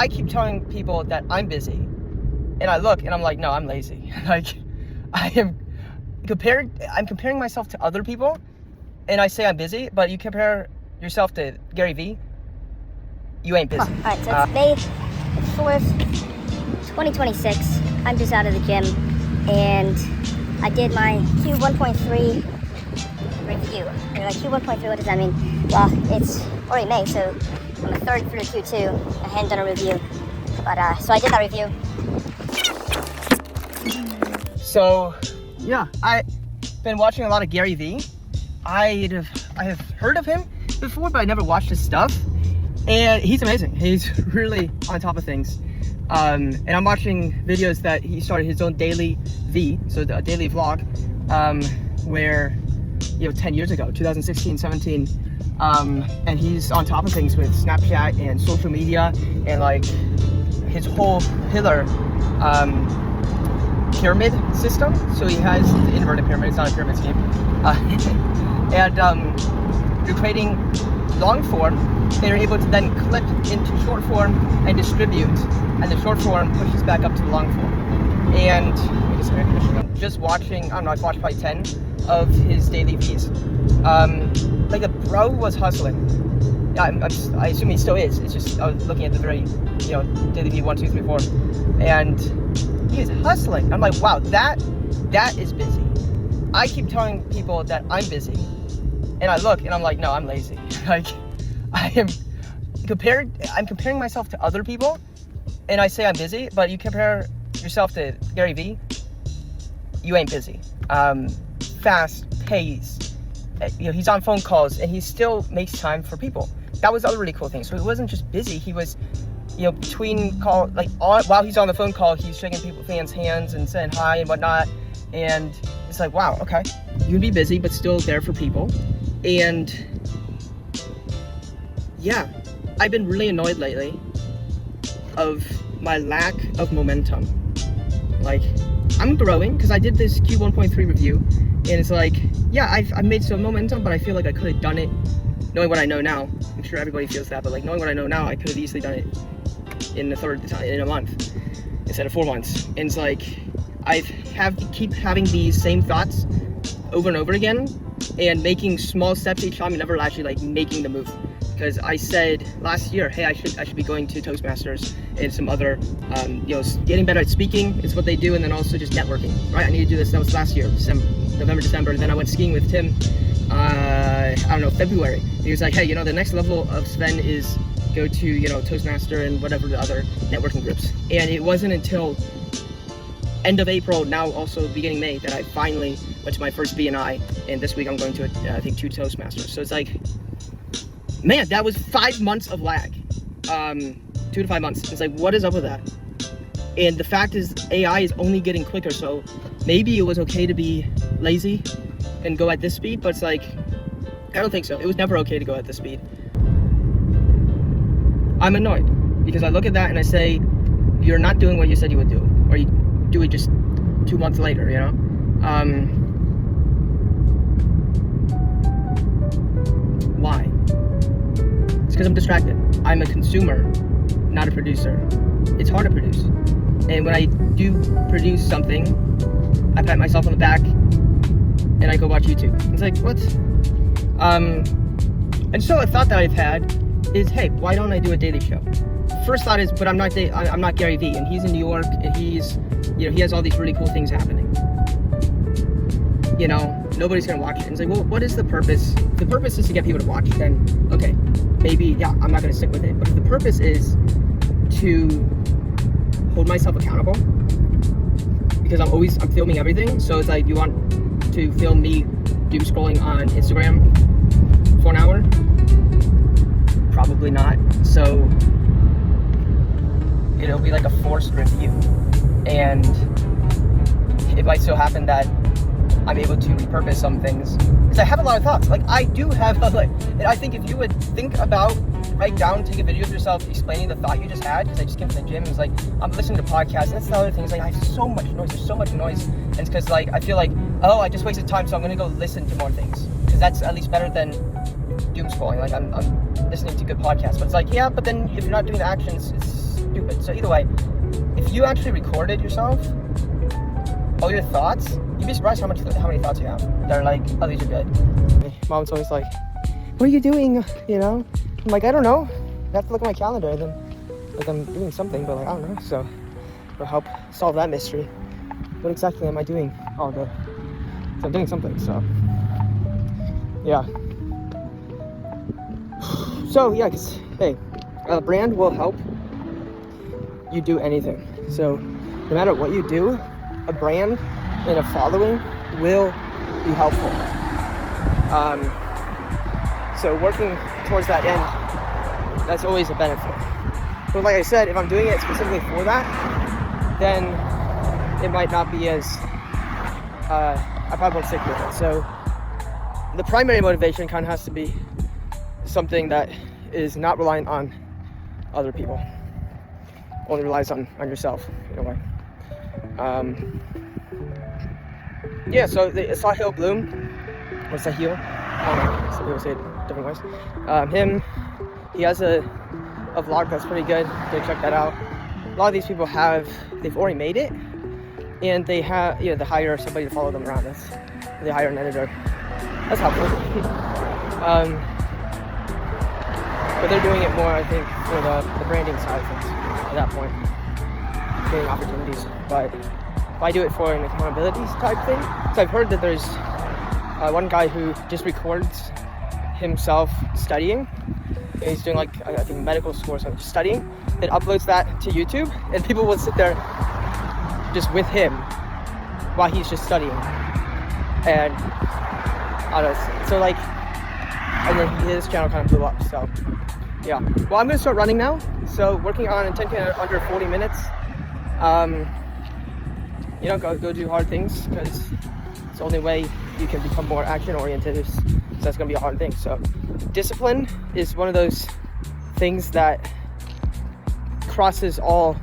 I keep telling people that I'm busy, and I look and I'm like, no, I'm lazy. Like, I'm comparing myself to other people, and I say I'm busy, but you compare yourself to Gary Vee, you ain't busy. Alright, so it's May 4th, 2026. I'm just out of the gym, and I did my Q1.3 review. And like Q1.3, what does that mean? Well, it's already May, so I'm a third through Q2. I hadn't done a review, but so I did that review. So, yeah, I've been watching a lot of Gary Vee. I have heard of him before, but I never watched his stuff. And he's amazing. He's really on top of things. And I'm watching videos that he started his own daily V, so a daily vlog, where, 10 years ago, 2016, 17, and he's on top of things with Snapchat and social media and like his whole pillar pyramid system. So he has the inverted pyramid, it's not a pyramid scheme. And you're creating long form, and you're able to then clip into short form and distribute, and the short form pushes back up to the long form. And just watching, I don't know, I've watched probably 10 of his daily V's. Like the bro was hustling. I assume he still is. It's just, I was looking at the very, daily V 1, 2, 3, 4, and he's hustling. I'm like, wow, that is busy. I keep telling people that I'm busy, and I look and I'm like, no, I'm lazy. Like, I'm comparing myself to other people, and I say I'm busy, but you compare yourself to Gary Vee, you ain't busy. Fast paced, he's on phone calls, and he still makes time for people. That was the other really cool thing. So he wasn't just busy, he was, between call, like while he's on the phone call, he's shaking fans' hands and saying hi and whatnot. And it's like, wow, okay, you can be busy but still there for people. And yeah, I've been really annoyed lately of my lack of momentum. Like, I'm growing because I did this Q1.3 review, and it's like, yeah, I've made some momentum, but I feel like I could have done it knowing what I know now. I'm sure everybody feels that, but like knowing what I know now, I could have easily done it in a month instead of 4 months. And it's like, keep having these same thoughts over and over again, and making small steps each time, and never actually like making the move. Because I said last year, hey, I should be going to Toastmasters and some other, getting better at speaking is what they do, and then also just networking, right? I need to do this. That was last year, November, December, and then I went skiing with Tim, February. He was like, hey, the next level of Sven is go to, Toastmaster and whatever the other networking groups. And it wasn't until end of April, now also beginning May, that I finally went to my first BNI, and this week I'm going to, I think, 2 Toastmasters. So it's like, man, that was 5 months of lag, 2 to 5 months. It's like, what is up with that? And the fact is, AI is only getting quicker, so maybe it was okay to be lazy and go at this speed, but it's like, I don't think so. It was never okay to go at this speed. I'm annoyed, because I look at that and I say, you're not doing what you said you would do, or you do it just 2 months later, Why? It's because I'm distracted. I'm a consumer, not a producer. It's hard to produce. And when I do produce something, I pat myself on the back and I go watch YouTube. It's like, what? And so a thought that I've had is, hey, why don't I do a daily show? First thought is, but I'm not Gary Vee, and he's in New York, and he's, he has all these really cool things happening. Nobody's gonna watch it. And it's like, well, what is the purpose? If the purpose is to get people to watch, then okay, maybe, yeah, I'm not gonna stick with it. But if the purpose is to hold myself accountable, because I'm filming everything, so it's like, you want to film me doom scrolling on Instagram for an hour? Probably not. So it'll be like a forced review. And it might so happen that I'm able to repurpose some things, because I have a lot of thoughts. Like, I do have and I think if you would write down, take a video of yourself explaining the thought you just had, because I just came from the gym, it was like, I'm listening to podcasts, and that's the other thing, is like, I have so much noise, there's so much noise, and it's because like, I feel like, oh, I just wasted time, so I'm gonna go listen to more things, because that's at least better than doom scrolling. Like, I'm listening to good podcasts, but it's like, yeah, but then if you're not doing the actions, stupid. So either way, if you actually recorded yourself, all your thoughts, you'd be surprised how many thoughts you have. They're like, oh, these are good. Mom's always like, what are you doing? You know? I'm like, I don't know. I have to look at my calendar and then like I'm doing something, but like I don't know. So it'll help solve that mystery. What exactly am I doing all day? So I'm doing something, so yeah. So yeah, cause hey, a brand will help you do anything. So no matter what you do, a brand and a following will be helpful. So working towards that end, that's always a benefit. But like I said, if I'm doing it specifically for that, then it might not be as, I probably won't stick with it. So the primary motivation kind of has to be something that is not reliant on other people. Only relies on yourself in a way. Yeah, so the Sahil Bloom, or Sahil, I don't know, some people say it different ways. He has a vlog that's pretty good. Go check that out. A lot of these people they've already made it, and they hire somebody to follow them around. They hire an editor. That's helpful. But they're doing it more, I think, for the branding side of things at that point, getting opportunities. But I do it for an accountability type thing. So I've heard that there's one guy who just records himself studying. He's doing like, I think, medical school or something, just studying, then uploads that to YouTube, and people will sit there just with him while he's just studying. And I don't know, so like, and then his channel kind of blew up, so yeah. Well, I'm gonna start running now, so working on a 10K under 40 minutes. You know, go do hard things, because it's the only way you can become more action oriented. So that's gonna be a hard thing. So discipline is one of those things that crosses all,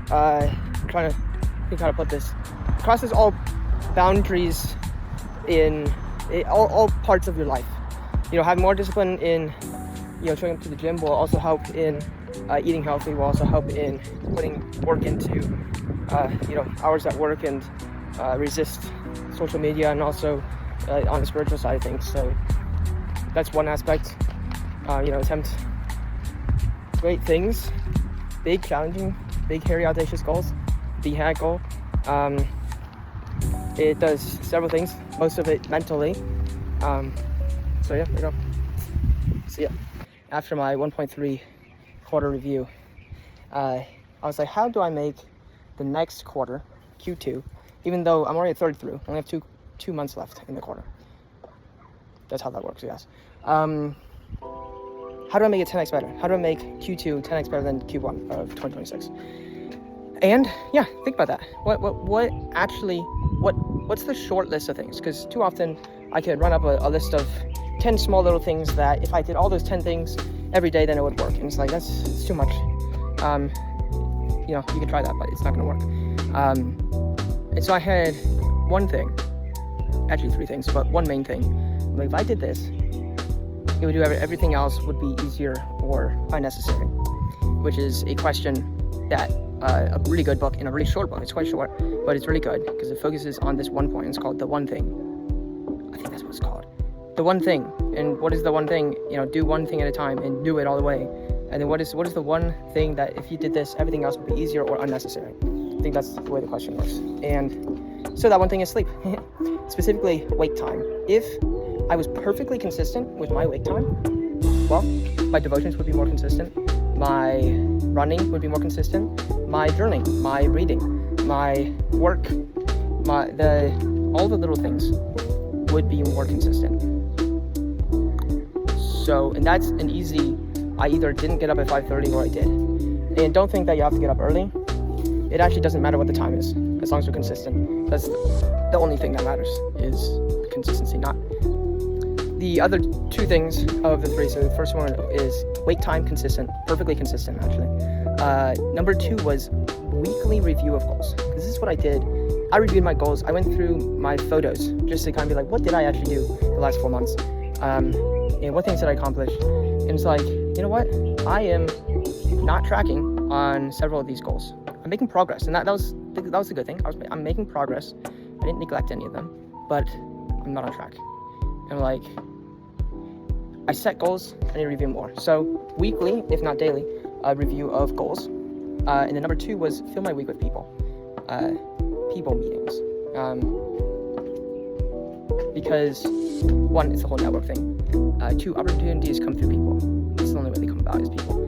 trying to think how to put this, crosses all boundaries in all parts of your life. You know, having more discipline in, you know, showing up to the gym will also help in eating healthy, will also help in putting work into, you know, hours at work, and resist social media, and also on the spiritual side of things. So that's one aspect. You know, attempt great things, big, challenging, big, hairy, audacious goals. The HAT goal. It does several things, most of it mentally. So yeah, there you go. See ya. After my 1.3 quarter review, I was like, how do I make the next quarter, Q2, even though I'm already a third through, I only have two months left in the quarter. That's how that works, yes. How do I make it 10x better? How do I make Q2 10x better than Q1 of 2026? And yeah, think about that. What's the short list of things? Because too often I could run up a list of 10 small little things that if I did all those 10 things every day, then it would work. And it's like, it's too much. You know, you can try that, but it's not gonna work. And so I had one thing, actually three things, but one main thing. Like, if I did this, it would do everything else would be easier or unnecessary, which is a question that a really good book and a really short book. It's quite short, but it's really good because it focuses on this one point. It's called The One Thing. I think that's what it's called. The One Thing. And what is the one thing? You know, do one thing at a time and do it all the way. And then what is the one thing that if you did this, everything else would be easier or unnecessary? I think that's the way the question works. And so that one thing is sleep. Specifically, wake time. If I was perfectly consistent with my wake time, well, my devotions would be more consistent, my running would be more consistent, my journaling, my reading, my work, all the little things would be more consistent. So, and that's an easy, I either didn't get up at 5:30 or I did. And don't think that you have to get up early. It actually doesn't matter what the time is, as long as you're consistent. That's the only thing that matters, is consistency, not the other two things of the three. So the first one is wake time consistent, perfectly consistent actually. Number two was weekly review of goals. This is what I did. I reviewed my goals. I went through my photos just to kind of be like, what did I actually do the last 4 months? And what things did I accomplish? And it's like, you know what? I am not tracking on several of these goals. I'm making progress, and that was the good thing. I'm making progress. I didn't neglect any of them, but I'm not on track. And like, I set goals, I need to review more. So weekly, if not daily, review of goals. And then number 2 was fill my week with people. People meetings. Because 1, it's the whole network thing. 2, opportunities come through people. It's the only way they come about is people.